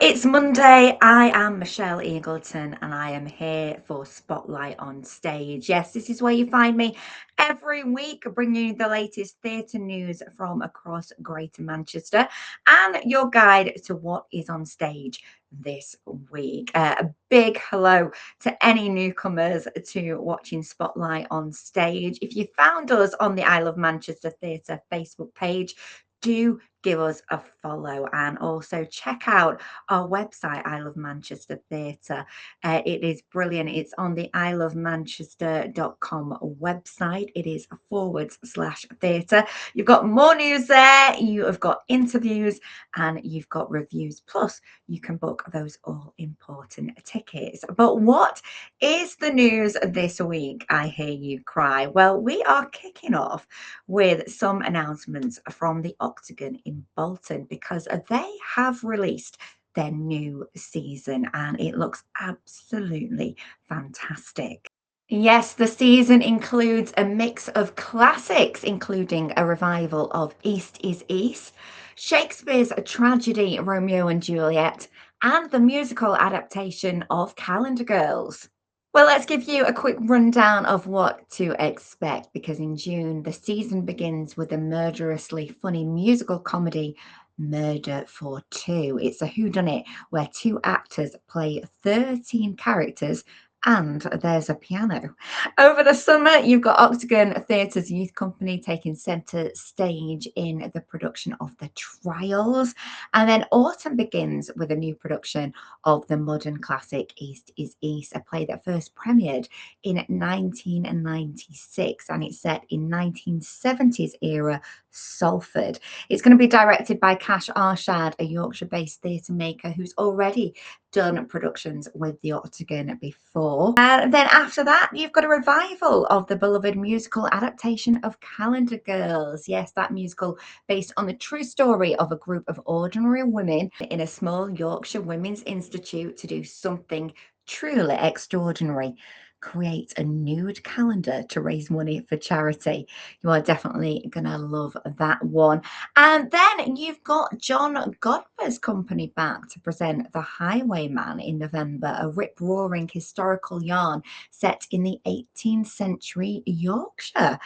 It's Monday. I am Michelle Eagleton and I am here for Spotlight on Stage. Yes, this is where you find me every week, bringing you the latest theatre news from across Greater Manchester and your guide to what is on stage this week. A big hello to any newcomers to watching Spotlight on Stage. If you found us on the Isle of Manchester Theatre Facebook page, do give us a follow and also check out our website, Isle of Manchester Theatre. It is brilliant. It's on the isleofmanchester.com website. It is /theatre. You've got more news there. You have got interviews and you've got reviews. Plus, you can book those all important tickets. But what is the news this week? I hear you cry. Well, we are kicking off with some announcements from the Octagon in Bolton because they have released their new season and it looks absolutely fantastic. Yes, the season includes a mix of classics, including a revival of East is East, Shakespeare's tragedy Romeo and Juliet, and the musical adaptation of Calendar Girls. Well, let's give you a quick rundown of what to expect because in June, the season begins with a murderously funny musical comedy, Murder for Two. It's a whodunit where two actors play 13 characters and there's a piano. Over the summer, you've got Octagon Theatre's youth company taking centre stage in the production of The Trials. And then autumn begins with a new production of the modern classic East is East, a play that first premiered in 1996 and it's set in 1970s era Salford. It's going to be directed by Cash Arshad, a Yorkshire-based theatre maker who's already done productions with the Octagon before. And then after that, you've got a revival of the beloved musical adaptation of Calendar Girls. Yes, that musical based on the true story of a group of ordinary women in a small Yorkshire women's institute to do something truly extraordinary. Create a nude calendar to raise money for charity. You are definitely going to love that one. And then you've got John Godber's company back to present The Highwayman in November, a rip-roaring historical yarn set in the 18th century Yorkshire.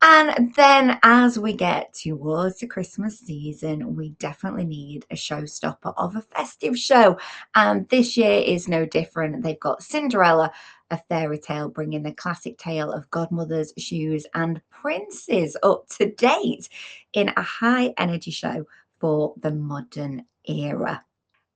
And then as we get towards the Christmas season, we definitely need a showstopper of a festive show. And this year is no different. They've got Cinderella, a fairy tale bringing the classic tale of godmothers, shoes, and princes up to date in a high energy show for the modern era.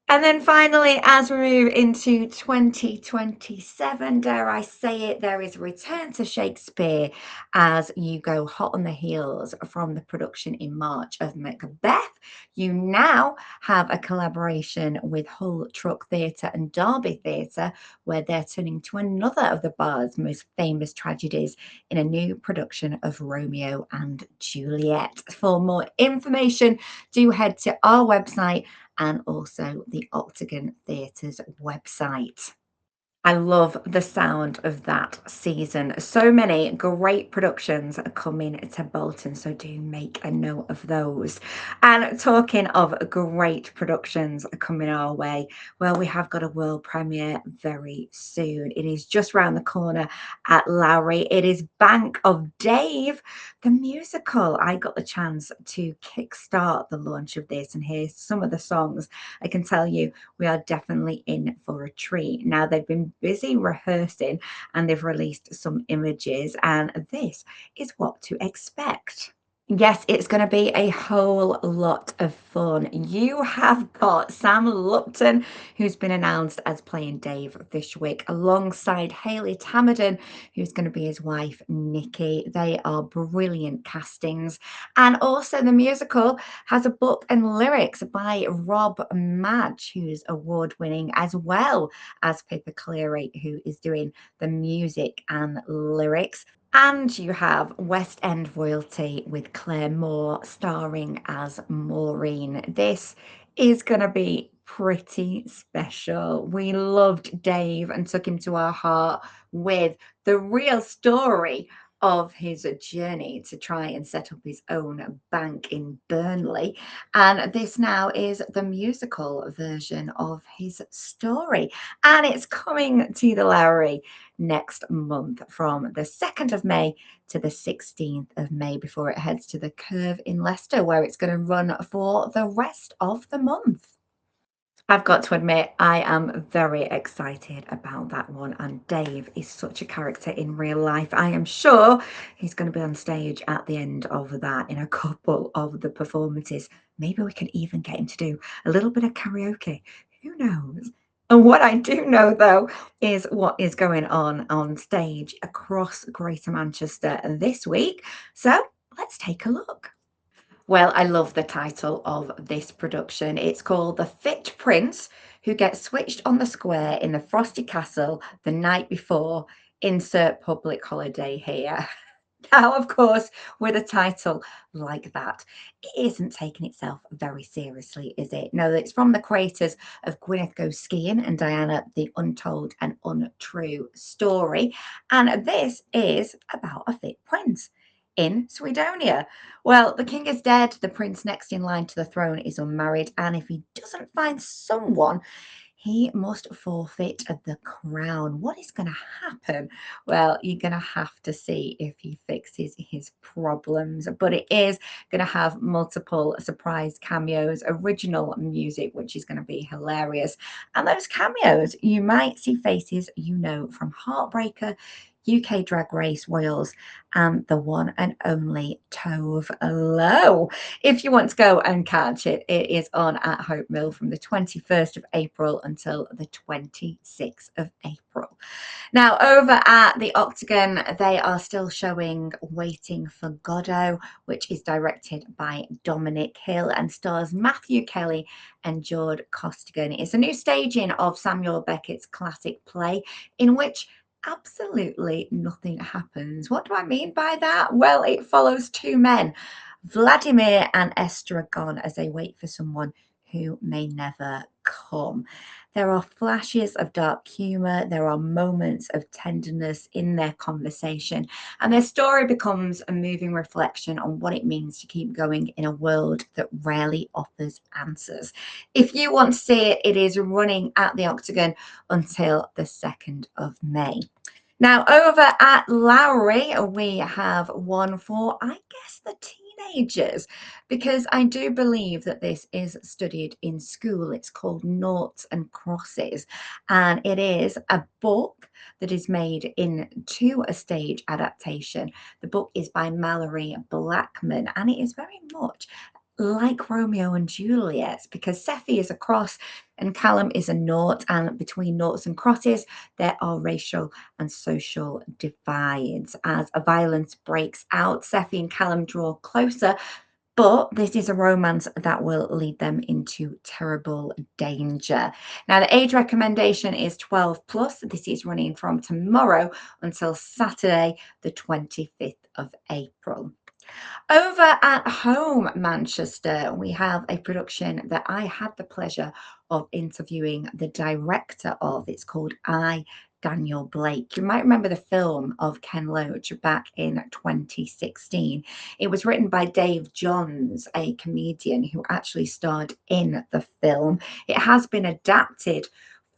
And then finally, as we move into 2027, dare I say it, there is a return to Shakespeare as you go hot on the heels from the production in March of Macbeth. You now have a collaboration with Hull Truck Theatre and Derby Theatre, where they're turning to another of the Bard's most famous tragedies in a new production of Romeo and Juliet. For more information, do head to our website and also the Octagon Theatre's website. I love the sound of that season. So many great productions are coming to Bolton, so do make a note of those. And talking of great productions coming our way, well, we have got a world premiere very soon. It is just round the corner at Lowry. It is Bank of Dave, the musical. I got the chance to kickstart the launch of this and hear some of the songs. I can tell you we are definitely in for a treat. Now, they've been busy rehearsing and they've released some images, and this is what to expect. Yes, it's going to be a whole lot of fun. You have got Sam Lupton, who's been announced as playing Dave Fishwick, alongside Hayley Tamerden, who's going to be his wife, Nikki. They are brilliant castings. And also the musical has a book and lyrics by Rob Madge, who's award-winning, as well as Pippa Cleary, who is doing the music and lyrics. And you have West End royalty with Claire Moore starring as Maureen. This is going to be pretty special. We loved Dave and took him to our heart with the real story of his journey to try and set up his own bank in Burnley. And this now is the musical version of his story. And it's coming to the Lowry next month from the 2nd of May to the 16th of May before it heads to the Curve in Leicester, where it's going to run for the rest of the month. I've got to admit, I am very excited about that one. And Dave is such a character in real life. I am sure he's going to be on stage at the end of that in a couple of the performances. Maybe we can even get him to do a little bit of karaoke. Who knows? And what I do know, though, is what is going on stage across Greater Manchester this week. So let's take a look. Well, I love the title of this production. It's called The Fit Prince Who Gets Switched on the Square in the Frosty Castle the Night Before. Insert public holiday here. Now, of course, with a title like that, it isn't taking itself very seriously, is it? No, it's from the creators of Gwyneth Goes Skiing and Diana, the Untold and Untrue Story. And this is about a fit prince in Swedonia. Well, the king is dead, the prince next in line to the throne is unmarried, and if he doesn't find someone, he must forfeit the crown. What is going to happen? Well, you're going to have to see if he fixes his problems. But it is going to have multiple surprise cameos, original music, which is going to be hilarious. And those cameos, you might see faces you know from Heartbreaker, UK Drag Race Wales, and the one and only Tove Lo. If you want to go and catch it, it is on at Hope Mill from the 21st of April until the 26th of April. Now, over at the Octagon, they are still showing Waiting for Godot, which is directed by Dominic Hill and stars Matthew Kelly and George Costigan. It's a new staging of Samuel Beckett's classic play in which absolutely nothing happens. What do I mean by that? Well, it follows two men, Vladimir and Estragon, as they wait for someone who may never come. There are flashes of dark humor, there are moments of tenderness in their conversation, and their story becomes a moving reflection on what it means to keep going in a world that rarely offers answers. If you want to see it, it is running at the Octagon until the 2nd of May. Now, over at Lowry, we have one for, I guess, the teenagers, because I do believe that this is studied in school. It's called Noughts and Crosses, and it is a book that is made into a stage adaptation. The book is by Mallory Blackman, and it is very much like Romeo and Juliet, because Sephi is a cross and Callum is a nought, and between noughts and crosses there are racial and social divides. As a violence breaks out, Sephi and Callum draw closer, but this is a romance that will lead them into terrible danger. Now, the age recommendation is 12 plus. This is running from tomorrow until Saturday, the 25th of April. Over at home, Manchester, we have a production that I had the pleasure of interviewing the director of. It's called Daniel Blake. You might remember the film of Ken Loach back in 2016. It was written by Dave Johns, a comedian who actually starred in the film. It has been adapted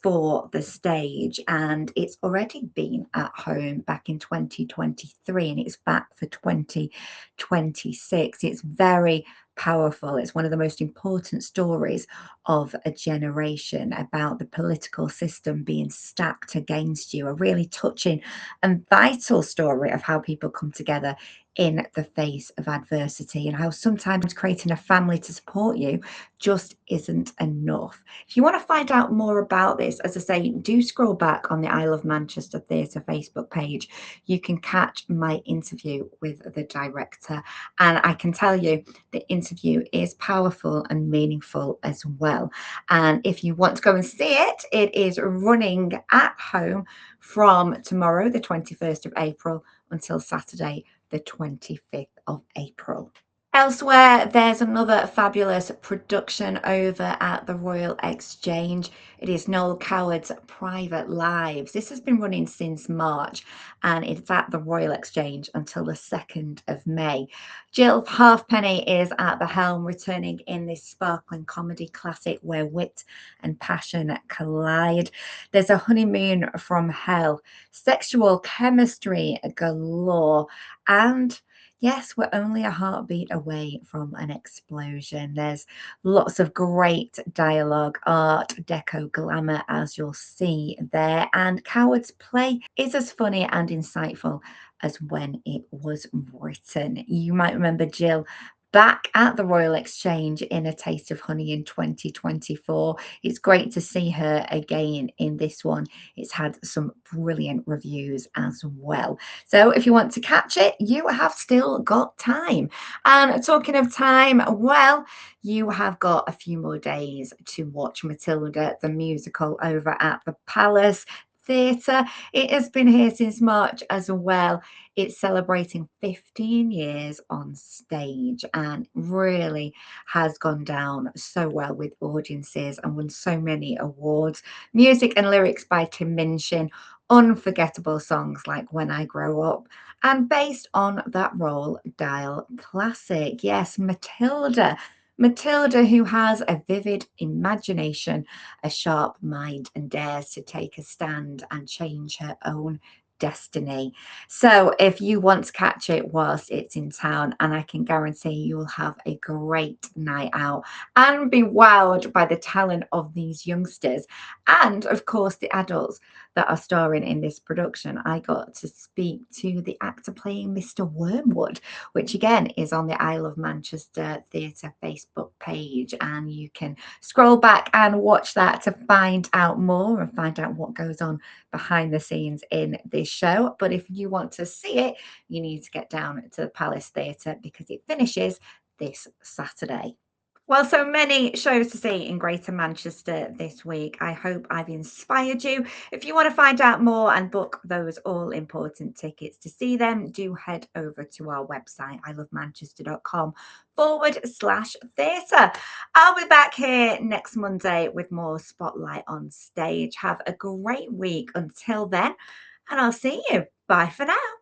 for the stage, and it's already been at home back in 2023 and it's back for 2026. It's very powerful. It's one of the most important stories of a generation about the political system being stacked against you. A really touching and vital story of how people come together in the face of adversity, and how sometimes creating a family to support you just isn't enough. If you want to find out more about this, as I say, do scroll back on the Isle of Manchester Theatre Facebook page. You can catch my interview with the director, and I can tell you the interview is powerful and meaningful as well. And if you want to go and see it, it is running at home from tomorrow, the 21st of April, until Saturday, the 25th of April. Elsewhere, there's another fabulous production over at the Royal Exchange. It is Noel Coward's Private Lives. This has been running since March and it's at the Royal Exchange until the 2nd of May. Jill Halfpenny is at the helm, returning in this sparkling comedy classic where wit and passion collide. There's a honeymoon from hell, sexual chemistry galore, and yes, we're only a heartbeat away from an explosion. There's lots of great dialogue, art, deco, glamour, as you'll see there. And Coward's play is as funny and insightful as when it was written. You might remember Jill back at the Royal Exchange in A Taste of Honey in 2024. It's great to see her again in this one. It's had some brilliant reviews as well. So if you want to catch it, you have still got time. And talking of time, well, you have got a few more days to watch Matilda, the musical, over at the Palace Theatre. It has been here since March as well. It's celebrating 15 years on stage and really has gone down so well with audiences and won so many awards. Music and lyrics by Tim Minchin, unforgettable songs like When I Grow Up, and based on that Roll Dial classic. Yes, Matilda. Matilda, who has a vivid imagination, a sharp mind, and dares to take a stand and change her own destiny. So, if you want to catch it whilst it's in town, and I can guarantee you'll have a great night out and be wowed by the talent of these youngsters and, of course, the adults that are starring in this production. I got to speak to the actor playing Mr. Wormwood, which again is on the Isle of Manchester Theatre Facebook page. And you can scroll back and watch that to find out more and find out what goes on behind the scenes in this show. But if you want to see it, you need to get down to the Palace Theatre because it finishes this Saturday. Well, so many shows to see in Greater Manchester this week. I hope I've inspired you. If you want to find out more and book those all important tickets to see them, do head over to our website, ilovemanchester.com/theatre. I'll be back here next Monday with more Spotlight on Stage. Have a great week until then, and I'll see you. Bye for now.